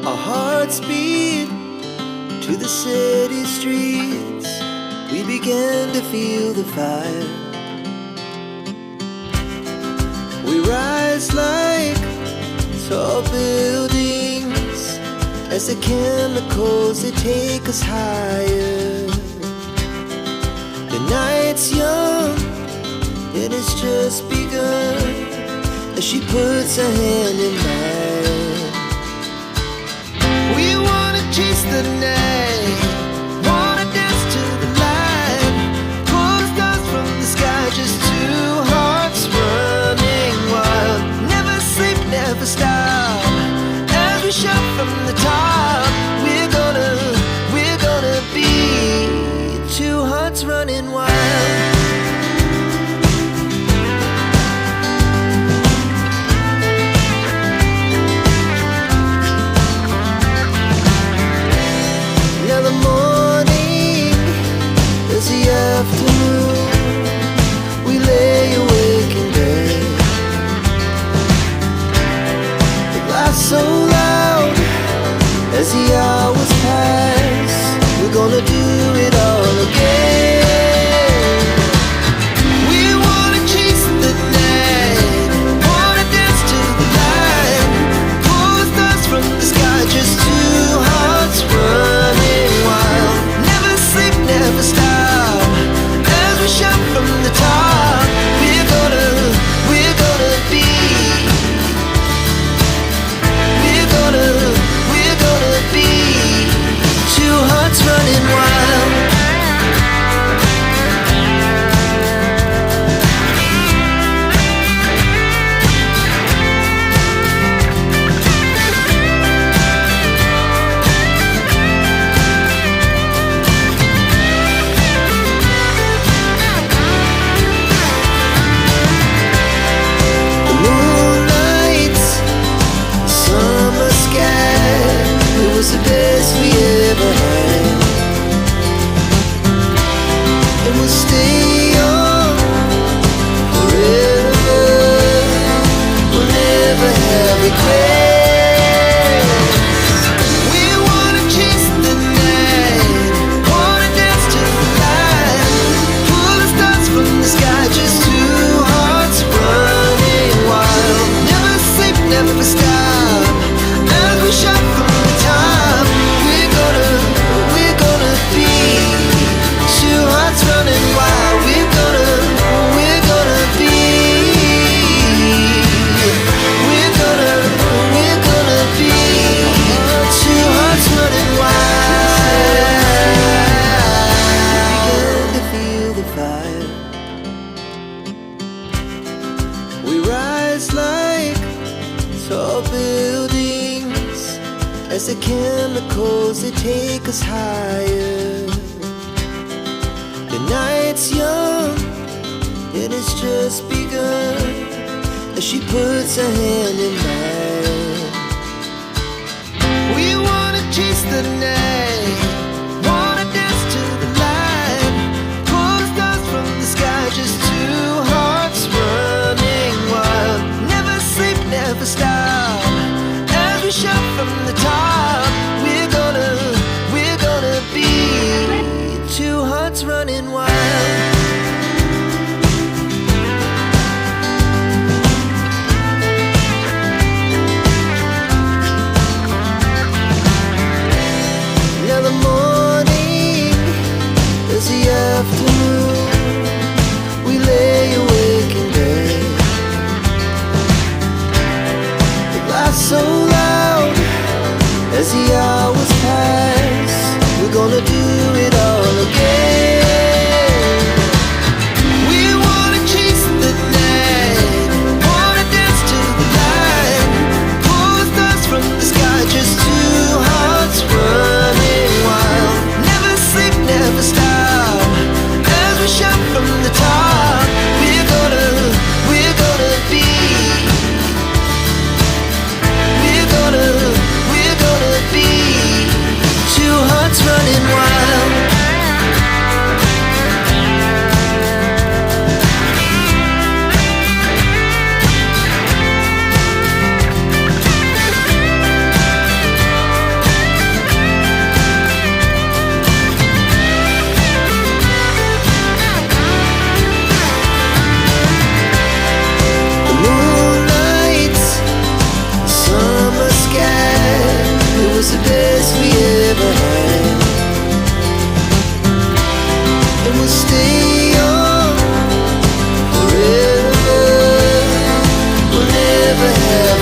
Our hearts beat to the city streets. We began to feel the fire. We rise like tall buildings as the chemicals they take us higher. The night's young, it has just begun as she puts her hand in mine. We wanna chase the night, wanna dance to the light, pull the stars from the sky, just two hearts running wild. Never sleep, never stop, as we shout from the top. We're gonna be two hearts running wild. Now the morning is the afternoon. We lay awake in bed. The laughs so loud as the hours pass. We're gonna do it all again. We wanna chase the night, wanna dance to the light, pull the stars from the sky, just two hearts running wild. Never sleep, never stop, as we shout from the top. We're gonna be, we're gonna be two hearts running wild. The moonlight, summer sky, it was the best we ever had. And we'll stay on forever. We'll never have regrets. We wanna chase the night, wanna dance to the light, pull the stars from the sky, just two hearts running wild. Never sleep, never stop, as we shout from the top. We're gonna be two hearts running wild. We're gonna be, we're gonna be two hearts running wild. Begin to feel the fire. We rise like tall buildings as the chemicals they take us higher. The night's young, it has just begun as she puts her hand in mine. We wanna chase the night, wanna dance to the light, pull the stars from the sky, just two hearts running wild. Never sleep, never stop, as we shout from the top. We're gonna be two hearts running wild. Now the morning is the afternoon. We lay awake in bed. The laughs so loud as the hours pass. We're gonna do it all again. We wanna chase the night, wanna dance to the light, pull the stars from the sky, just two hearts running wild. Never sleep, never stop, as we shout from the top. We're gonna be, we're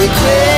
regret.